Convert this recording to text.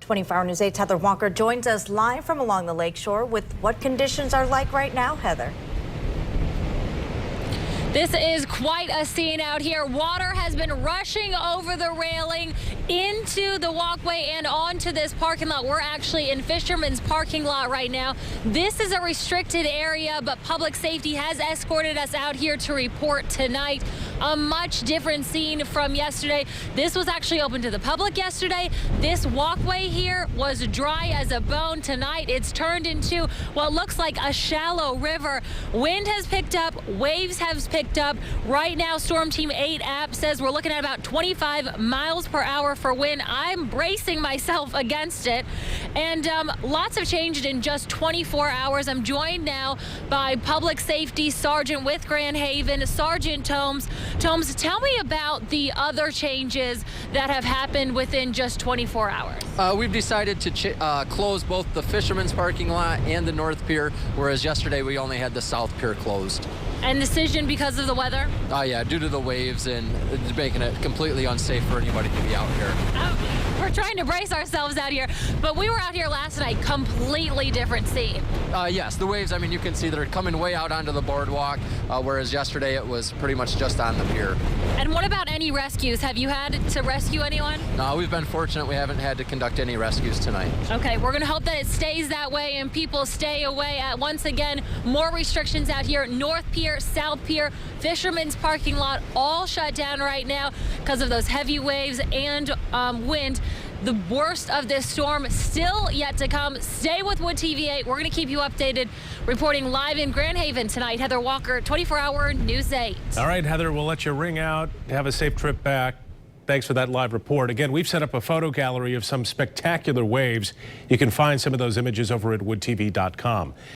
24 Hour News 8's Heather Walker joins us live from along the lakeshore with what conditions are like right now, Heather. This is quite a scene out here. Water has been rushing over the railing into the walkway and onto this parking lot. We're actually in Fisherman's parking lot right now. This is a restricted area, but public safety has escorted us out here to report tonight. A much different scene from yesterday. This was actually open to the public yesterday. This walkway here was dry as a bone. Tonight it's turned into what looks like a shallow river. Wind has picked up, waves have picked up. Right now, Storm Team 8 app says we're looking at about 25 miles per hour for wind. I'm bracing myself against it. And lots have changed in just 24 hours. I'm joined now by Public Safety Sergeant with Grand Haven, Sergeant Tomes. Tomes, tell me about the other changes that have happened within just 24 hours. We've decided to close both the Fisherman's parking lot and the North Pier, whereas yesterday we only had the South Pier closed. And decision because of the weather? Yeah, due to the waves and making it completely unsafe for anybody to be out here. We're trying to brace ourselves out here, but we were out here last night, completely different scene. Yes, the waves, I mean, you can see they're coming way out onto the boardwalk, whereas yesterday it was pretty much just on the pier. And what about any rescues? Have you had to rescue anyone? No, we've been fortunate we haven't had to conduct any rescues tonight. Okay, we're going to hope that it stays that way and people stay away. Once again, more restrictions out here. North Pier, South Pier, Fisherman's parking lot, all shut down right now because of those heavy waves and wind. The worst of this storm still yet to come. Stay with Wood TV 8. We're going to keep you updated. Reporting live in Grand Haven tonight, Heather Walker, 24 Hour News 8. All right, Heather, we'll let you ring out. Have a safe trip back. Thanks for that live report. Again, we've set up a photo gallery of some spectacular waves. You can find some of those images over at woodtv.com.